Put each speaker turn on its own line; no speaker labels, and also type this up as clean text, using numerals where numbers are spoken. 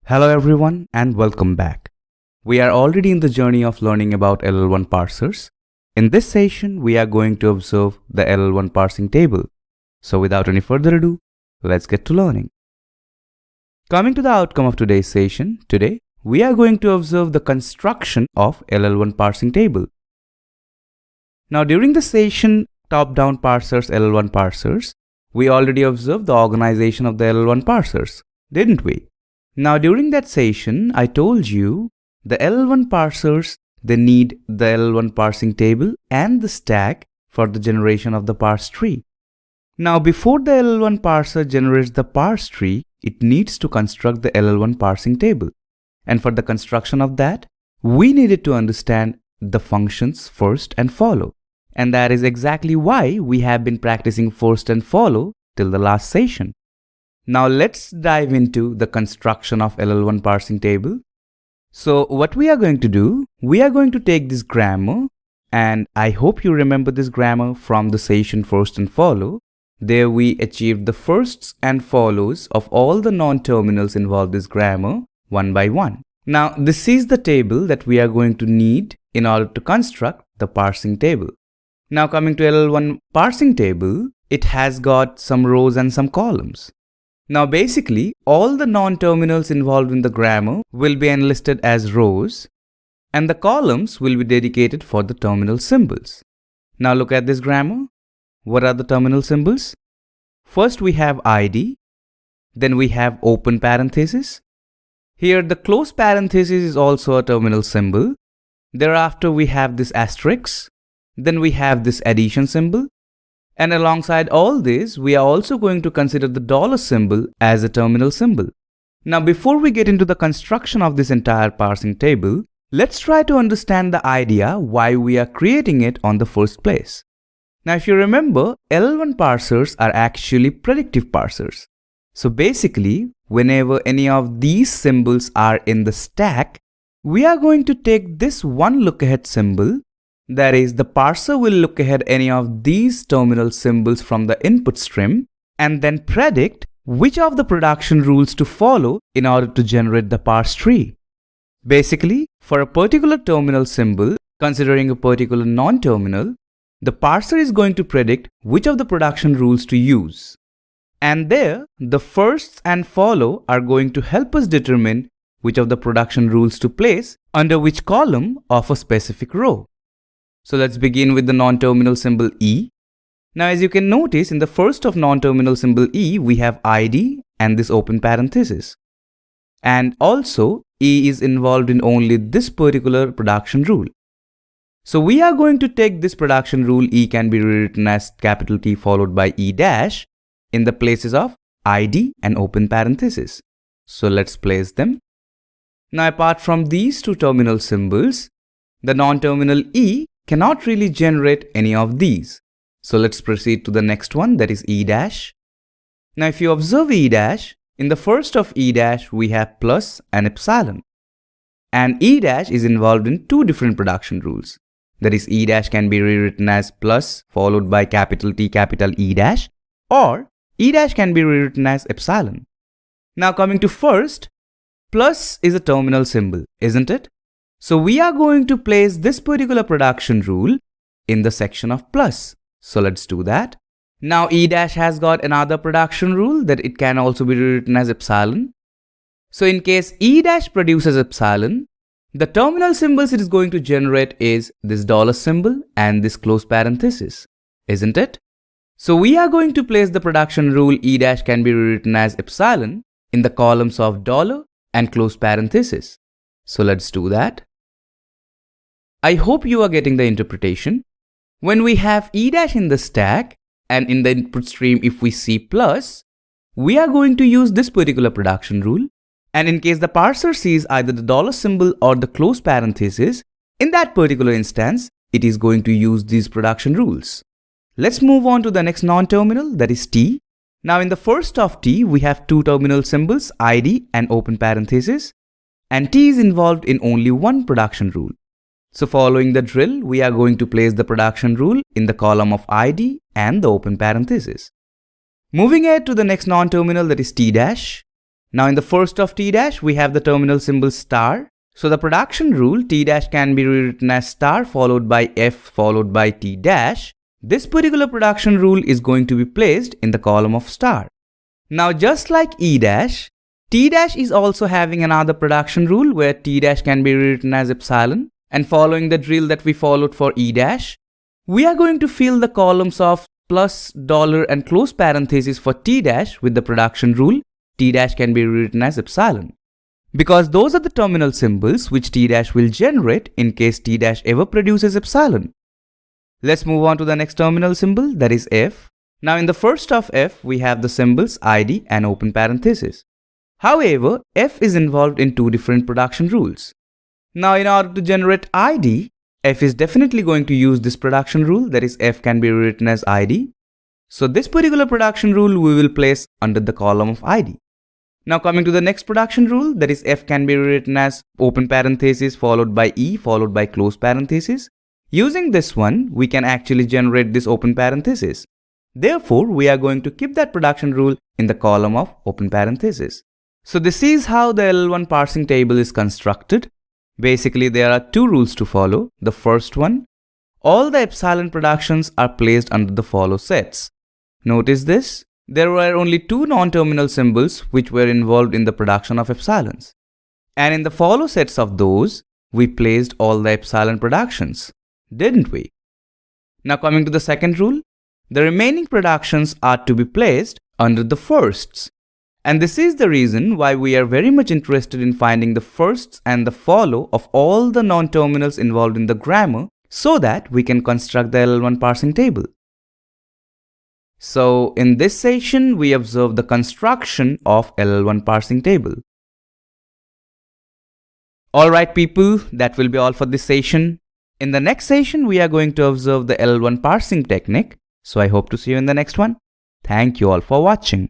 Hello everyone and welcome back. We are already in the journey of learning about LL1 parsers. In this session, we are going to observe the LL1 parsing table. So without any further ado, let's get to learning. Coming to the outcome of today's session, today we are going to observe the construction of LL1 parsing table. Now during the session top-down parsers, LL1 parsers, we already observed the organization of the LL1 parsers, didn't we? Now during that session, I told you the LL1 parsers, they need the LL1 parsing table and the stack for the generation of the parse tree. Now before the LL1 parser generates the parse tree, it needs to construct the LL1 parsing table. And for the construction of that, we needed to understand the functions first and follow. And that is exactly why we have been practicing first and follow till the last session. Now let's dive into the construction of LL1 parsing table. So what we are going to do, we are going to take this grammar, and I hope you remember this grammar from the session first and follow. There we achieved the firsts and follows of all the non-terminals involved in this grammar one by one. Now this is the table that we are going to need in order to construct the parsing table. Now coming to LL1 parsing table, it has got some rows and some columns. Now basically, all the non-terminals involved in the grammar will be enlisted as rows, and the columns will be dedicated for the terminal symbols. Now look at this grammar. What are the terminal symbols? First we have ID, then we have open parenthesis. Here the close parenthesis is also a terminal symbol. Thereafter we have this asterisk, then we have this addition symbol. And alongside all this, we are also going to consider the dollar symbol as a terminal symbol. Now before we get into the construction of this entire parsing table, let's try to understand the idea why we are creating it on the first place. Now if you remember, LL1 parsers are actually predictive parsers. So basically, whenever any of these symbols are in the stack, we are going to take this one look ahead symbol. That is, the parser will look ahead any of these terminal symbols from the input stream and then predict which of the production rules to follow in order to generate the parse tree. Basically, for a particular terminal symbol, considering a particular non-terminal, the parser is going to predict which of the production rules to use. And there, the firsts and follow are going to help us determine which of the production rules to place under which column of a specific row. So let's begin with the non-terminal symbol E. Now as you can notice, in the first of non-terminal symbol E, we have ID and this open parenthesis. And also, E is involved in only this particular production rule. So we are going to take this production rule. E can be rewritten as capital T followed by E dash in the places of ID and open parenthesis. So let's place them. Now apart from these two terminal symbols, the non-terminal E cannot really generate any of these. So let's proceed to the next one, that is E dash. Now if you observe E dash, in the first of E dash we have plus and epsilon. And E dash is involved in two different production rules. That is, E dash can be rewritten as plus followed by capital T capital E dash, or E dash can be rewritten as epsilon. Now coming to first, plus is a terminal symbol, isn't it? So we are going to place this particular production rule in the section of plus. So let's do that. Now E dash has got another production rule that it can also be rewritten as epsilon. So in case E dash produces epsilon, the terminal symbols it is going to generate is this dollar symbol and this close parenthesis, isn't it? So we are going to place the production rule E dash can be rewritten as epsilon in the columns of dollar and close parenthesis. So let's do that. I hope you are getting the interpretation. When we have E dash in the stack and in the input stream if we see plus, we are going to use this particular production rule. And in case the parser sees either the dollar symbol or the close parenthesis, in that particular instance, it is going to use these production rules. Let's move on to the next non-terminal, that is T. Now in the first of T, we have two terminal symbols, ID and open parenthesis. And T is involved in only one production rule. So following the drill, we are going to place the production rule in the column of ID and the open parenthesis. Moving ahead to the next non-terminal, that is T dash. Now in the first of T dash, we have the terminal symbol star. So the production rule T dash can be rewritten as star followed by F followed by T dash. This particular production rule is going to be placed in the column of star. Now just like E dash, T dash is also having another production rule where T dash can be rewritten as epsilon, and following the drill that we followed for E dash, we are going to fill the columns of plus, dollar and close parenthesis for T dash with the production rule T dash can be rewritten as epsilon. Because those are the terminal symbols which T dash will generate in case T dash ever produces epsilon. Let's move on to the next terminal symbol, that is F. Now in the first of F, we have the symbols ID and open parenthesis. However, F is involved in two different production rules. Now in order to generate ID, F is definitely going to use this production rule, that is F can be rewritten as ID. So this particular production rule we will place under the column of ID. Now coming to the next production rule, that is F can be rewritten as open parenthesis followed by E followed by close parenthesis. Using this one, we can actually generate this open parenthesis. Therefore, we are going to keep that production rule in the column of open parenthesis. So this is how the LL1 parsing table is constructed. Basically, there are two rules to follow. The first one, all the epsilon productions are placed under the follow sets. Notice this. There were only two non-terminal symbols which were involved in the production of epsilons. And in the follow sets of those, we placed all the epsilon productions, didn't we? Now coming to the second rule, the remaining productions are to be placed under the firsts. And this is the reason why we are very much interested in finding the firsts and the follow of all the non-terminals involved in the grammar so that we can construct the LL1 parsing table. So in this session, we observe the construction of LL1 parsing table. Alright people, that will be all for this session. In the next session, we are going to observe the LL1 parsing technique. So I hope to see you in the next one. Thank you all for watching.